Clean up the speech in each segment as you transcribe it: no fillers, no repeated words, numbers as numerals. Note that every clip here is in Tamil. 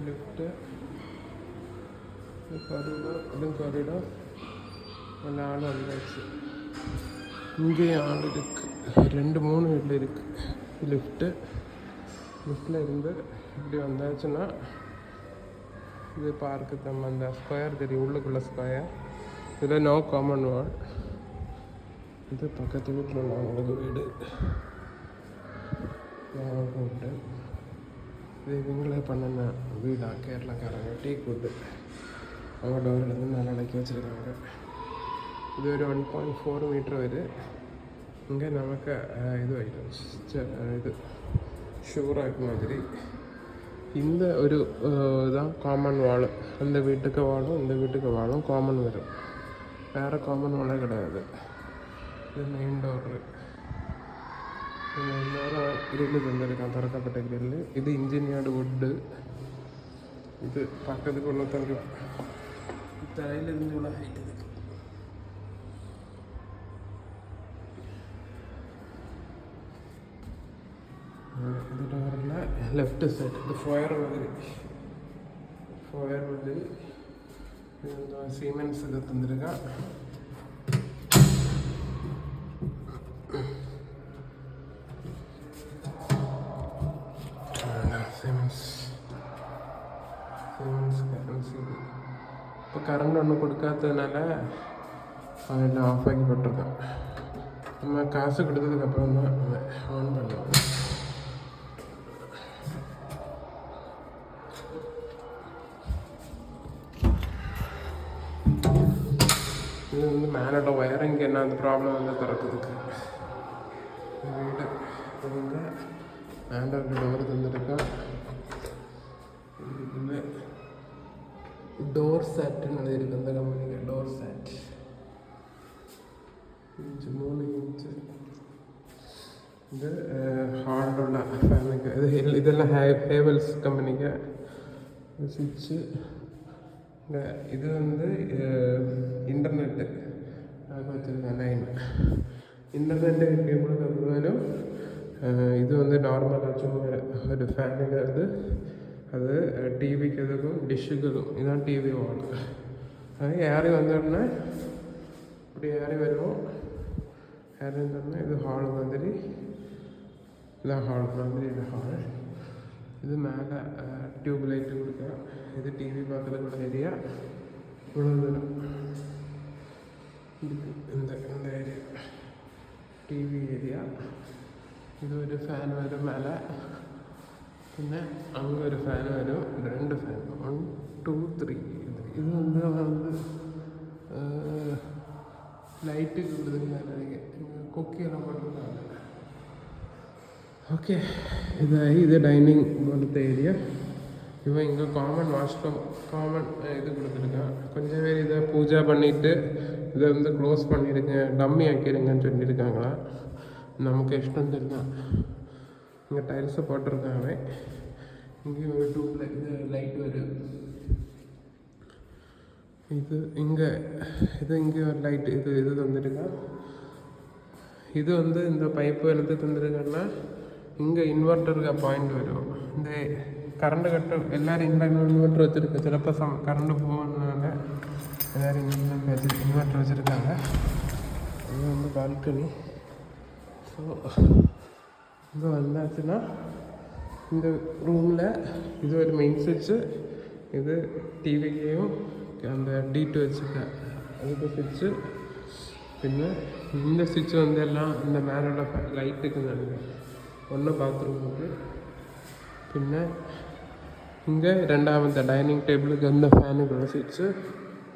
லிஃப்ட்டு காரிடார், இதுவும் காரிடார். நல்ல ஆள் வந்தாச்சு. இங்கேயும் ஆள் இருக்குது, 2-3 வீட்டில் இருக்குது லிஃப்ட்டு. லிஃப்டில் இருந்து இப்படி வந்தாச்சுன்னா இது பார்க்கு நம்ம அந்த ஸ்கொயர் தெரியும், உள்ளுக்குள்ள ஸ்கொயர். இதில் நோ காமன் வால். இது பக்கத்து வீட்டில் உள்ளவங்களுக்கு வீடு உண்டு. இது இவங்களே பண்ணின வீடா, கேரளாக்காரங்க. டீ கூட்டு அவங்க டோரிலேருந்து நல்லா இலக்கி வச்சுருக்காங்க. இது ஒரு 1.4 மீட்டர் வருது. இங்கே நமக்கு இது ஆகிடும், இது ஷூராக் மாதிரி. இந்த ஒரு இதான் காமன் வால். அந்த வீட்டுக்கு வாழும் இந்த வீட்டுக்கு வாழும் காமன் வரும், வேறு காமன் வாழே கிடையாது. இது மெயின் டோரு. நேரம் கிரில்லு தந்துருக்கான், திறக்கப்பட்ட கிரில்லு. இது இன்ஜினியர்டு வுட்டு. இது பக்கத்துக்கு ஒன்றுத்தருக்கு தலையிலிருந்து இவ்வளோ ஹைட் இருக்கு. இது டோரில் லெஃப்ட் சைடு இது ஃபோயர் மாதிரி. ஃபோயர் வந்து சீமெண்ட்ஸ் இது தந்துருக்கான். இப்போ கரண்ட் ஒன்று கொடுக்காததுனால அதெல்லாம் ஆஃப் ஆகி போட்டிருக்கோம். நம்ம காசு கொடுத்ததுக்கப்புறம் தான் ஆன் பண்ணுவோம். இது வந்து மேலோட ஒயரிங் என்ன அந்த ப்ராப்ளம் வந்து திறக்கிறதுக்கு வீடு இவங்க மேலே டோர் தந்துருக்கோம். இதுக்குமே டோர் செட்டுன்னு எழுதியிருக்கு அந்த கம்பெனிக்கு. Door set 3 inch. இது ஹார்டுள்ள ஃபேனுக்கு. இதெல்லாம் ஹேவல்ஸ் கம்பெனிக்கு சுவிட்சு. இது வந்து இன்டர்நெட்டு வச்சுருக்கேன் லைன். இன்டர்நெட்டு கேபிள் இருந்தாலும் இது வந்து நார்மலாக சும்மா ஒரு ஃபேனுங்கிறது. அது டிவிக்கு எதுக்கும் டிஷ்ஷுக்கும் இதான் டிவி வால். அது ஏறி வந்தோடனே இப்படி ஏறி வருவோம். ஏறி வந்தோடனே இது ஹால் மாதிரி. இதான் ஹால் மாதிரி. இது ஹால். இது மேலே டியூப் லைட்டு கொடுக்குறோம். இது டிவி பார்க்குறதுக்குள்ள ஏரியா. இவ்வளோ தூரம் இந்த இந்த ஏரியா டிவி ஏரியா. இது ஒரு ஃபேன் வரும் மேலே. പിന്നെ அங்கே ஒரு ஃபேன் வரும், 2 ஃபேன், 1 2 3. இது வந்து லைட்டுக்கு கொடுத்துருக்காங்க, நினைக்கிறேன் கொக்கியெல்லாம் போட்டிருக்காங்க. ஓகே, இது டைனிங் போலത്തെ ஏரியா. இவன் இங்கே காமன் வாஷ்ரூம் காமன் இது கொடுத்துருக்கான். கொஞ்சம் பேர் இதை பூஜை பண்ணிவிட்டு இதை வந்து க்ளோஸ் பண்ணிடுங்க, டம்மி ஆக்கிடுங்கன்னு சொல்லியிருக்காங்களா. நமக்கு இஷ்டம் தெரியும். இங்கே டைல்ஸை போட்டிருக்காங்க. இங்கே ஒரு டியூப்ல இது லைட் வரும். இது இங்கே ஒரு லைட் இது தந்துருக்கா. இது வந்து இந்த பைப்பு எனக்கு தந்துருக்காங்கன்னா இங்கே இன்வெர்ட்டருக்கு பாயிண்ட் வரும். இந்த கரண்ட் கட்டு எல்லாரும் இன்வெர்ட்டர் வச்சுருக்க. சிலப்போ கரண்ட் போகணுனால எல்லோரும் இன்வெர்ட்டர் வச்சுருக்காங்க. இது வந்து பால்கனி. ஸோ இங்கே வந்தாச்சுன்னா இந்த ரூமில் இது ஒரு மெயின் சுவிட்சு. இது டிவிக்கையும் அந்த D2 வச்சுருக்கேன் அதுக்கு சுவிட்சு. പിന്നെ இந்த சுவிட்சு வந்து எல்லாம் இந்த மேலோட லைட்டுக்கு நினைக்கிறேன். ஒன்று பாத்ரூமுக்கு. പിന്നെ இங்கே ரெண்டாமത്തെ டைனிங் டேபிளுக்கு அந்த ஃபேனுக்குள்ள சுவிட்சு.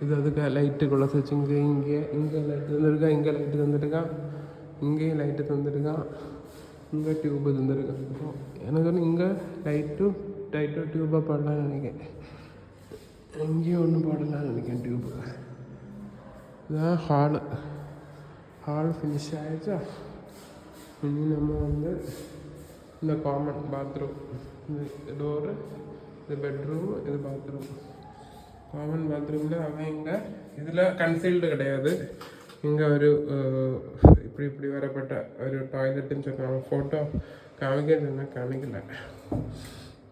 இது அதுக்கு லைட்டுக்குள்ள சுவிட்சு. இங்கே லைட்டு தந்துருக்கா, இங்கே லைட்டு தந்துருக்கா, இங்கேயும் லைட்டு தந்துருக்கா, இங்கே டியூப்பு தந்துருக்கேன். അപ്പോൾ எனக்கு வந்து இங்கே லைட்டும் டியூப்பாக போடலான்னு நினைக்கிறேன். எங்கேயும் ஒன்றும் போடலான்னு நினைக்கிறேன் டியூப்பு. இதான் ஹால் ஃபினிஷ் ஆகிடுச்சா. இனி நம்ம வந்து இந்த காமன் பாத்ரூம், இது டோரு, இது பெட்ரூம், இது பாத்ரூம். காமன் பாத்ரூமில் அவன் இங்கே இதில் கன்சீல்டு கிடையாது. இங்கே ஒரு இப்படி வரப்பட்ட ஒரு டாய்லெட்டுன்னு சொல்லுவாங்க. ஃபோட்டோ காமிக்கல.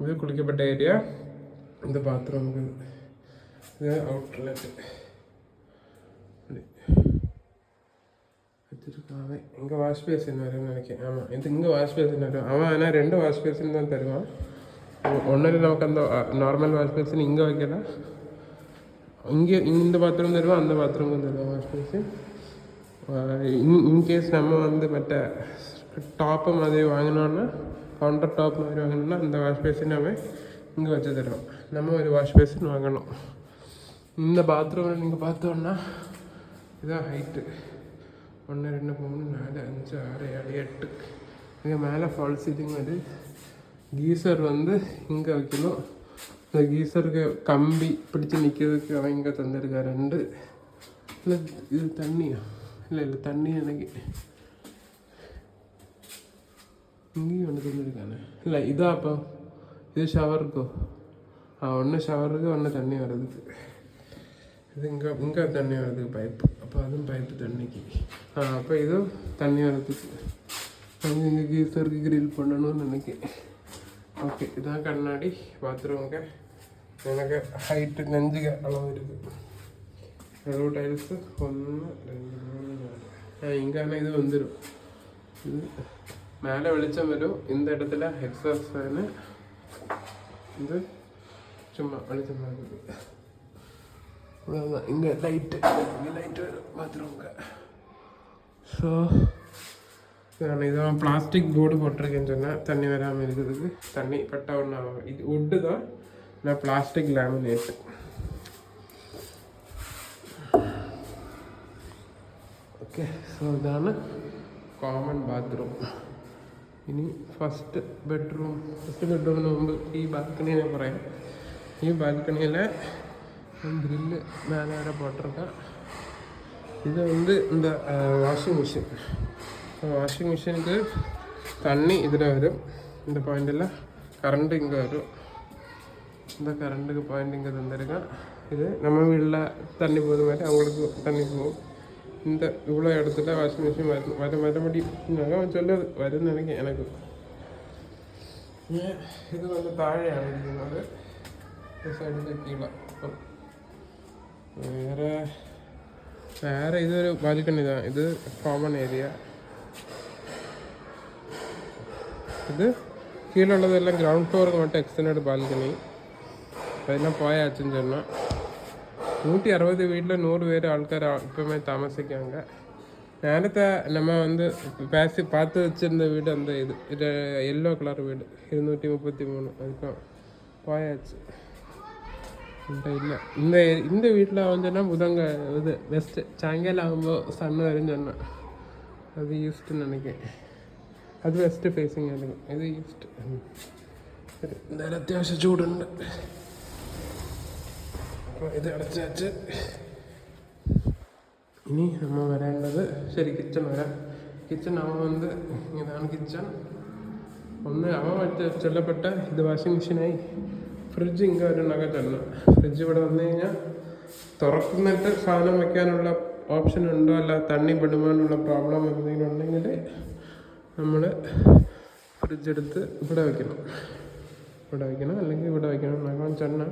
இது குளிக்கப்பட்ட ஏரியா. இந்த பாத்ரூமுக்கு இது அவுட்லெட்டு வச்சுருக்காங்க. இங்கே வாஷ் பேசின் வரும்னு நினைக்கிறேன். ஆமாம், இது இங்கே வாஷ் பேசின் வரும். அவன் ஆனால் 2 வாஷ் பேசின் தான் தருவான். ஒன்றில் நமக்கு அந்த நார்மல் வாஷ் பேசின் இங்கே வைக்கலாம், இங்கே இந்த பாத்ரூம் தருவான், அந்த பாத்ரூமும் தருவான் வாஷ் பேசின். இன்கேஸ் நம்ம வந்து மற்ற டாப்பு மாதிரி வாங்கினோன்னா, கவுண்டர் டாப் மாதிரி வாங்கினோன்னா அந்த வாஷ் பேசின் நம்ம இங்கே வச்சு தருவோம். நம்ம ஒரு வாஷ் பேசின் வாங்கணும். இந்த பாத்ரூமில் நீங்கள் பார்த்தோன்னா இதான் ஹைட்டு 1 2 3 4 5 6 7 8. இங்கே மேலே ஃபால் சீலிங் வந்து கீசர் வந்து இங்கே வைக்கணும். இந்த கீசருக்கு கம்பி பிடிச்சி நிற்கிறதுக்கு அவன் இங்கே தந்திருக்கா 2. இல்லை இது தண்ணியா? இல்லை தண்ணி எனக்கு இங்கேயும் ஒன்று தந்துருக்கானே. இல்லை இதா அப்போ இது ஷவருக்கோ? ஒன்று ஷவருக்கு, ஒன்று தண்ணி வர்றதுக்கு. இது இங்கே தண்ணி வர்றதுக்கு பைப்பு. அப்போ அதுவும் பைப்பு தண்ணிக்கு. அப்போ இதுவும் தண்ணி வர்றதுக்கு. இங்கே கீசருக்கு கிரில் பண்ணணும்னு நினைக்கிறேன். ஓகே, இதான் கண்ணாடி பாத்ரூமுக்கு. எனக்கு ஹைட்டு நெஞ்சுக்கு அளவு இருக்குது. அளவு டைல்ஸு 1 2 3 4. இங்கே இது வந்துடும். இது மேலே வெளிச்சம் வரும். இந்த இடத்துல எக்ஸாஸ்ட் ஃபேனு, இது சும்மா வெளிச்சமாக இருக்குது. அவ்வளோதான். இங்கே லைட்டு வரும் பாத்ரூமுக்கு. ஸோ நான் இதான் பிளாஸ்டிக் போர்டு போட்டிருக்கேன்னு சொன்னேன் தண்ணி வராமல் இருக்கிறதுக்கு. தண்ணி பட்டா ஒன்று ஆகும். இது உட்டு தான், நான் பிளாஸ்டிக் லேமினேட்டு. ഓക്കെ സോ ഇതാണ് കോമൺ ബാത്റൂം. ഇനി ഫസ്റ്റ് ബെഡ്റൂമിന് മുമ്പ് ഈ ബാൽക്കണി ഞാൻ പറയാം. ഈ ബാൽക്കണിയിൽ ഗ്രില്ല് மேலே வர போட்டிருக்கேன். இது வந்து இந்த வாஷிங் மிஷின். வாஷிங் மிஷினுக்கு தண்ணி இதில் வரும். இந்த பாயிண்டில் கரண்ட்டு இங்கே வரும். இந்த கரண்ட்டுக்கு பாயிண்ட் இங்கே தந்திருக்கேன். இது நம்ம வீட்டில் தண்ணி போகிற மாதிரி அவங்களுக்கு தண்ணி போகும். இந்த இவ்வளோ இடத்துல வாஷிங் மிஷின் வரபடி நான் சொல்லுது வரும்னு நினைக்கிறேன் எனக்கு. ഇത് வந்து താഴെയാണ് ഇരിക്കുന്നത്, സൈഡിൽ കീഴ. വേറെ ഇതൊരു ബാൽക്കണി ഇതാണ്. ഇത് കോമൺ ഏരിയ. ഇത് കീഴുള്ളതെല്ലാം ഗ്രൗണ്ട് ഫ്ലോർക്ക് மட்டும் எக்ஸ்டெண்டட் பால்கனி. அதெல்லாம் போயாச்சுன்னு சொன்னால் 160 வீட்டில் 100 பேர் ஆட்கார் இப்போவுமே தாமசிக்காங்க. நேரத்தை நம்ம வந்து பார்த்து வச்சுருந்த வீடு அந்த இது எல்லோ கலர் வீடு 233 அதுக்கும் போயாச்சு. இல்லை இந்த வீட்டில் வந்துன்னா புதங்க இது வெஸ்ட்டு சாயங்காலம் ஆகும்போது சன் வரும்னு சொன்னேன். அது ஈஸ்ட்டுன்னு நினைக்கிறேன். അത് വെസ്റ്റ് ഫേസിങ് ആയിരുന്നു. ഇത് ഈസ്റ്റ്. എന്തായാലും അത്യാവശ്യം ചൂടുണ്ട്. അപ്പോൾ ഇത് അടച്ച് വെച്ച് ഇനി നമ്മൾ വരേണ്ടത് ശരി കിച്ചൺ വരാം. കിച്ചൺ അവൻ വന്ന് ഇതാണ് കിച്ചൺ. ഒന്ന് അവൻ ചൊല്ലപ്പെട്ട ഇത് വാഷിംഗ് മെഷീനായി. ഫ്രിഡ്ജ് ഇങ്ങനെ ഒരെണ്ണമൊക്കെ ചെല്ലണം. ഫ്രിഡ്ജ് ഇവിടെ വന്നു കഴിഞ്ഞാൽ തുറക്കുന്നിട്ട് സാധനം വെക്കാനുള്ള ഓപ്ഷൻ ഉണ്ടോ, അല്ല തണ്ണി പെടുവാനുള്ള പ്രോബ്ലം എന്തെങ്കിലും ഉണ്ടെങ്കിൽ നമ്മൾ ഫ്രിഡ്ജ് എടുത്ത് ഇവിടെ വയ്ക്കണം. അല്ലെങ്കിൽ ഇവിടെ വയ്ക്കണം. മകൻ ചെണ്ണ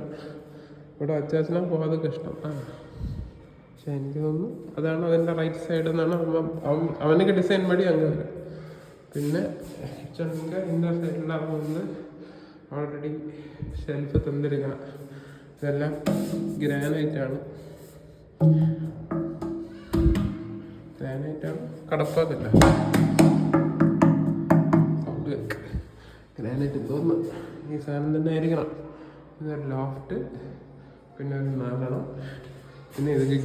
ഇവിടെ വച്ചാൽ പോകാതെ കഷ്ടം. പക്ഷെ എനിക്ക് തോന്നുന്നു അതാണ് അതിൻ്റെ റൈറ്റ് സൈഡ് എന്നാണ് അവനൊക്കെ ഡിസൈൻ പടി അങ്ങ് വരും. പിന്നെ കിച്ചണിൻ്റെ ഇന്ന സൈഡിലാകുന്നത് ഓൾറെഡി ഷെൽഫ് തന്നിരിക്കണം. ഇതെല്ലാം ഗ്രാനൈറ്റാണ്. കടപ്പാതില്ല, ഗ്രാനൈറ്റ് തോന്നുന്നു ഈ സാധനം തന്നെ ആയിരിക്കണം. ഇതൊരു ലോഫ്റ്റ്, പിന്നെ ഒരു 4 പിന്നെ ഇതൊക്കെ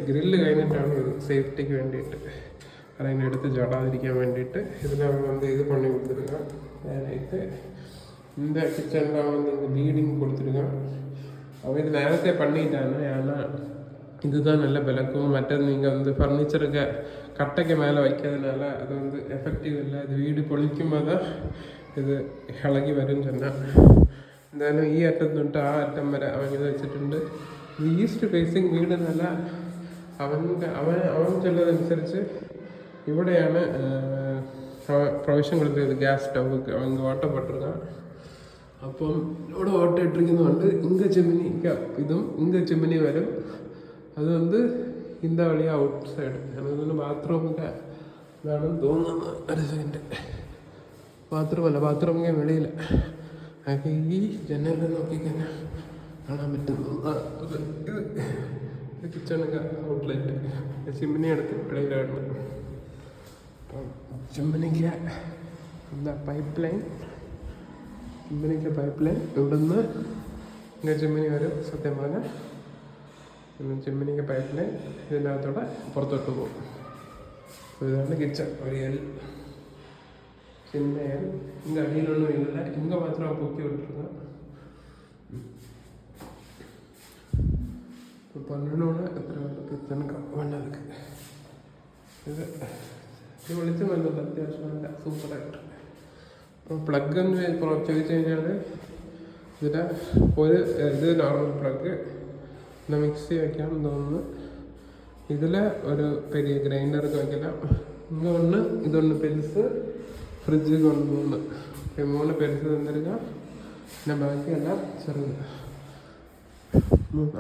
ഗ്രില്ല് കഴിഞ്ഞിട്ടാണ് ഇത് സേഫ്റ്റിക്ക് വേണ്ടിയിട്ട് അതിനെ എടുത്ത് ചാടാതിരിക്കാൻ വേണ്ടിയിട്ട് ഇതിനവർ வந்து இது பண்ணி கொடுத்துருக்கான். ഗ്രാനൈറ്റ് இந்த கிச்சனில் வந்து இங்கே பீடிங் கொடுத்துருக்கான். அவன் இது நேரத்தை பண்ணிட்டாங்க. ஏன்னா இதுதான் நல்ல விளக்கும். மற்றது நீங்கள் வந்து ஃபர்னிச்சருக்கு கட்டைக்கு மேலே வைக்கிறதுனால அது வந்து எஃபெக்டிவ் இல்லை. இது வீடு பொழிக்கும்போது தான் ഇത് ഇളകി വരും ചെന്നാൽ. എന്തായാലും ഈ അറ്റം തൊട്ട് ആ അറ്റം വരെ അവൻ ഇത് വെച്ചിട്ടുണ്ട്. ഇത് ഈസ്റ്റ് ഫേസിങ് വീട് എന്നല്ല, അവൻ ചെല്ലതനുസരിച്ച് ഇവിടെയാണ് പ്രൊവിഷൻ കൊടുത്തത്. ഗ്യാസ് സ്റ്റൗക്ക് അവൻ ഓട്ടപ്പെട്ടിരുന്ന അപ്പം ഇവിടെ ഓട്ട ഇട്ടിരിക്കുന്നതുകൊണ്ട് ഇങ്ക ചെമ്മിനിക്ക് ഇതും ഇങ്ക ചെമ്മിനി വരും. അതുകൊണ്ട് ഇന്ത വഴി ഔട്ട് സൈഡ് ഞാനതൊന്ന് ബാത്റൂമിൻ്റെ ഇതാണെന്ന് തോന്നുന്നു. ഒരു സെക്കൻഡ്. ബാത്റൂമിൻ്റെ വെളിയിൽ അതൊക്കെ ഈ ജനലിൽ നോക്കിക്കഴിഞ്ഞാൽ കാണാൻ പറ്റുന്നു. ഇത് കിച്ചണൊക്കെ ഔട്ട്ലെറ്റ് ചിമ്മിനി എടുത്ത് വെളിയിലാണ്. അപ്പം ചിമ്മിനിക്ക് എന്താ പൈപ്പ് ലൈൻ ഇവിടുന്ന് ഇങ്ങനെ ചിമ്മിനി വരും. സത്യം പറഞ്ഞാൽ ചിമ്മിനിക്ക് പൈപ്പ് ലൈൻ ഇതിനകത്തൂടെ പുറത്തോട്ട് പോകും. അപ്പോൾ ഇതാണ് കിച്ചൺ. ഒരു എൽ ചിന്ന എൽ. ഇങ്ങ അടിയിലൊന്നും ഇല്ല, ഇങ്ങ മാത്രം പൊക്കി വിട്ടിരുന്നത്. 12 എത്ര കിച്ചണൊക്കെ വേണ്ടതൊക്കെ ഇത് വെളിച്ചം വന്നത് അത്യാവശ്യം നല്ല സൂപ്പറായിട്ട്. അപ്പോൾ പ്ലഗ് എന്ന് ചോദിച്ചു കഴിഞ്ഞാൽ ഇതിൻ്റെ ഇത് നോർമൽ പ്ലഗ് മിക്സി വയ്ക്കാമെന്ന് തോന്നുന്നു. ഇതിൽ ഒരു പെരിയ ഗ്രൈൻഡർക്ക് വയ്ക്കില്ല. ഇതൊന്ന് പെരുസ് ഫ്രിഡ്ജ് കൊണ്ടുപോകുന്നു. 3 പെരുസ് തന്നിരിക്കുക. പിന്നെ ബാക്കിയെല്ലാം ചെറുത്.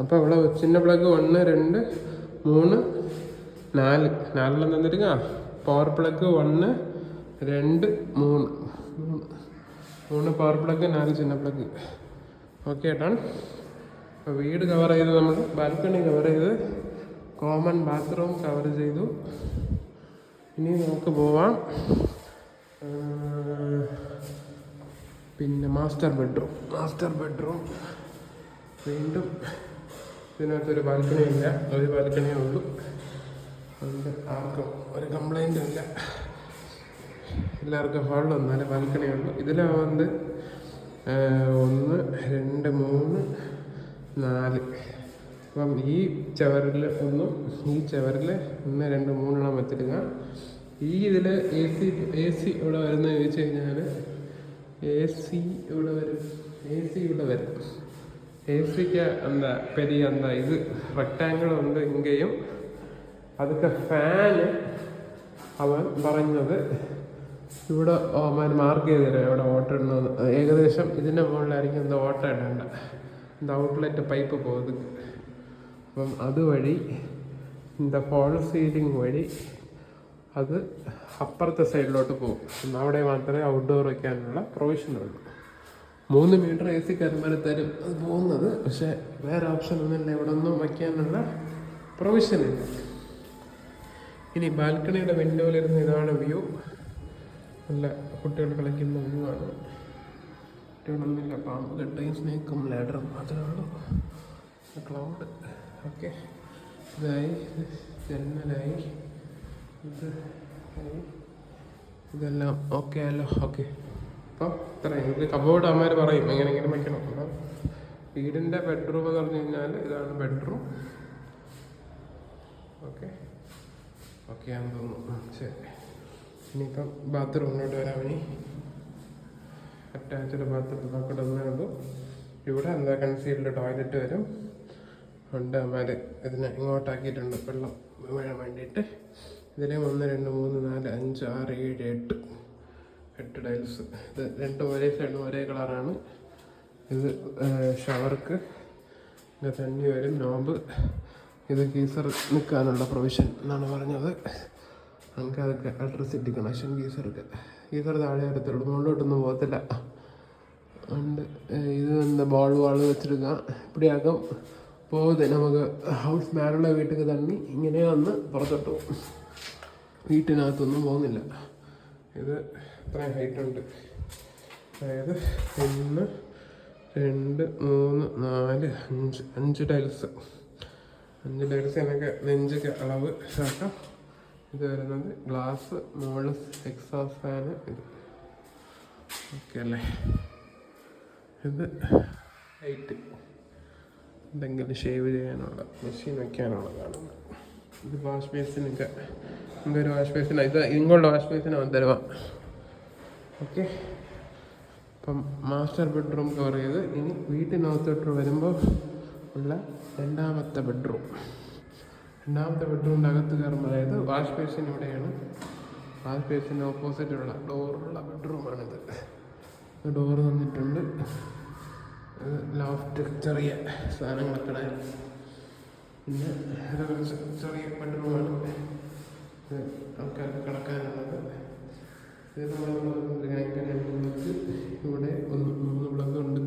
അപ്പോൾ ഇവിടെ ചിന്ന പ്ലഗ് 1, 2, 3, 4 4 തന്നിരിക്കുക. പവർ പ്ലഗ് 1, 2, 3 പവർ പ്ലഗ്, 4 ചിന്ന പ്ലഗ്. ഓക്കെ ഏട്ടാണ്. അപ്പോൾ വീട് കവർ ചെയ്ത് നമ്മൾ ബാൽക്കണി കവർ ചെയ്ത് കോമൺ ബാത്റൂം കവർ ചെയ്തു. ഇനി നമുക്ക് പോവാം പിന്നെ മാസ്റ്റർ ബെഡ്റൂം. വീണ്ടും ഇതിനകത്തൊരു ബാൽക്കണി ഇല്ല, ഒരു ബാൽക്കണിയേ ഉള്ളൂ. അതുകൊണ്ട് ആർക്കും ഒരു കംപ്ലൈൻറ്റും ഇല്ല. എല്ലാവർക്കും ഹാളിൽ വന്നാലേ ബാൽക്കണി ഉള്ളൂ. ഇതിലാവുന്നത് 1, 2, 3, 4. അപ്പം ഈ ചവറിൽ 1, ഈ ചവറിൽ 1, 2, 3 വെച്ചിടുക. ഈ ഇതിൽ എ സി ഇവിടെ വരുന്നത് ചോദിച്ചു കഴിഞ്ഞാൽ എ സി ഇവിടെ വരും. എ സിക്ക് എന്താ പെരിയ ഇത് റെക്റ്റാങ്കിൾ ഉണ്ട്. ഇങ്കയും അതൊക്കെ ഫാന് അവൻ പറഞ്ഞത് ഇവിടെ മാർക്ക് ചെയ്ത് തരാം എവിടെ ഓട്ട ഇടണമെന്ന്. ഏകദേശം ഇതിൻ്റെ മുകളിലായിരിക്കും എന്താ ഓട്ട ഇടേണ്ട, എന്താ ഔട്ട്ലെറ്റ് പൈപ്പ് പോകുന്നത്. അപ്പം അതുവഴി എന്താ ഫോൾ സീലിംഗ് വഴി അത് അപ്പുറത്തെ സൈഡിലോട്ട് പോകും. അവിടെ മാത്രമേ ഔട്ട്ഡോർ വയ്ക്കാനുള്ള പ്രൊവിഷനുള്ളൂ. 3 മീറ്റർ എ സി കരുമാനം തരും അത് പോകുന്നത്. പക്ഷേ വേറെ ഓപ്ഷൻ ഒന്നുമില്ല, ഇവിടെ ഒന്നും വയ്ക്കാനുള്ള പ്രൊവിഷനില്ല. ഇനി ബാൽക്കണിയുടെ വിൻഡോയിലിരുന്ന് ഇതാണ് വ്യൂ. നല്ല കുട്ടികൾ കളിക്കുന്ന വ്യൂ ആണ്. കുട്ടികളൊന്നുമില്ല, പാമ്പ് കെട്ടയും സ്നേക്കും ലാഡറും മാത്രമേ ഉള്ളൂ. ക്ലൗഡ്. ഓക്കെ, ഇതായി ജനലായി, ഇതെല്ലാം ഓക്കെ അല്ലോ. ഓക്കെ, അപ്പം ഇത്രയും. ഇത് കബോർഡ് അമ്മമാർ പറയും എങ്ങനെ വയ്ക്കണം. അപ്പം വീടിൻ്റെ ബെഡ്റൂം എന്ന് പറഞ്ഞു കഴിഞ്ഞാൽ ഇതാണ് ബെഡ്റൂം. ഓക്കെ ആണെന്ന് തോന്നുന്നു. ശരി, ഇനിയിപ്പം ബാത്റൂമിലോട്ട് വരാം. ഇനി അറ്റാച്ച്ഡ് ബാത്റൂം നോക്കട്ടെ ഉള്ളൂ. ഇവിടെ എന്താ കൺസീൽഡ് ടോയ്ലറ്റ് വരും. ഉണ്ട് അമ്മമാർ ഇതിനെ ഇങ്ങോട്ടാക്കിയിട്ടുണ്ട് വെള്ളം വീഴാൻ വേണ്ടിയിട്ട്. ഇതിലെ 1, 2, 3, 4, 5, 6, 7, 8 ടൈൽസ്. ഇത് 2 ഒരേ സൈഡും ഒരേ കളറാണ്. ഇത് ഷവർക്ക് ഇത് തണ്ണി വരും. നോബ് ഇത് ഗീസർ നിൽക്കാനുള്ള പ്രൊവിഷൻ എന്നാണ് പറഞ്ഞത്. നമുക്ക് അതൊക്കെ ഇലക്ട്രിസിറ്റി കണക്ഷൻ ഗീസർ താഴെ വരത്തുള്ളൂ, മുകളിലോട്ടൊന്നും പോകത്തില്ല. ഉണ്ട് ഇത് എന്താ വാൾ വെച്ചെടുക്കുക. ഇപ്പടിയാക്കും പോകുന്നത് നമുക്ക് ഹൗസ് മേലുള്ള വീട്ടിൽ തണ്ണി ഇങ്ങനെ വന്ന് പുറത്തോട്ട് പോകും. വീട്ടിനകത്തൊന്നും പോകുന്നില്ല. ഇത് ഇത്രയും ഹൈറ്റുണ്ട്. അതായത് 1, 2, 3, 4, 5 ടൈൽസ്. 5 ടൈൽസ് എനിക്ക് നെഞ്ചൊക്കെ അളവ് ആക്കാം. ഇത് വരുന്നത് ഗ്ലാസ്, മോള് എക്സോസ്റ്റ് ഫാന്. ഇത് ഓക്കെ അല്ലേ. ഇത് ഹൈറ്റ് എന്തെങ്കിലും ഷേവ് ചെയ്യാനുള്ള മെഷീൻ വയ്ക്കാനുള്ളതാണ്. ഇത് വാഷ് ബേസിനൊക്കെ എന്തൊരു വാഷ് ബേസിനാണ്. ഇത് ഇങ്ങോട്ടുള്ള വാഷ് ബേസിനാണ് തരുവാ. ഓക്കെ, അപ്പം മാസ്റ്റർ ബെഡ്റൂം കവർ ചെയ്ത് ഇനി വീട്ടിനകത്തോട്ട് വരുമ്പോൾ ഉള്ള രണ്ടാമത്തെ ബെഡ്റൂമിൻ്റെ അകത്ത് കയറുമ്പോൾ, അതായത് വാഷ് ബേസിൻ ഇവിടെയാണ്. വാഷ് ബേസിൻ്റെ ഓപ്പോസിറ്റുള്ള ഡോറുള്ള ബെഡ്റൂമാണിത്. ഡോറ് തന്നിട്ടുണ്ട്. ലോഫ്റ്റ് ചെറിയ സാധനങ്ങളൊക്കെ ഇടാൻ. പിന്നെ ഇതൊരു ചെറിയ ബെഡ്റൂമാണ്. ഇത് ആൾക്കാർക്ക് കിടക്കാനുള്ളത്. ഇത് നമ്മൾ ഇവിടെ 3 പ്ലഗ് ഉണ്ട്.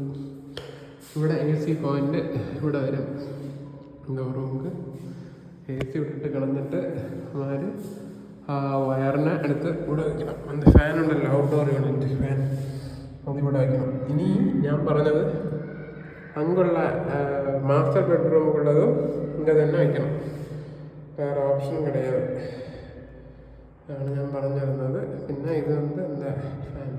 ഇവിടെ AC പോയിന്റ് ഇവിടെ വരും. റൂമുക്ക് AC വിട്ടിട്ട് കിടന്നിട്ട് അവന്മാർ ആ വയറിനെ എടുത്ത് ഇവിടെ വയ്ക്കണം. அந்த ഫാൻ ഉണ്ടല്ലോ, ഔട്ട്ഡോർ യൂണിറ്റ് ഫാൻ, അതിവിടെ വയ്ക്കണം. ഇനി ഞാൻ പറഞ്ഞത് അങ്ങുള്ള മാസ്റ്റർ ബെഡ്റൂമുള്ളതും ഇങ്ങനെ തന്നെ വയ്ക്കണം. വേറെ ഓപ്ഷൻ കിടயாது. അതാണ് ഞാൻ പറഞ്ഞു തരുന്നത്. പിന്നെ ഇത് എന്താ ഫാൻ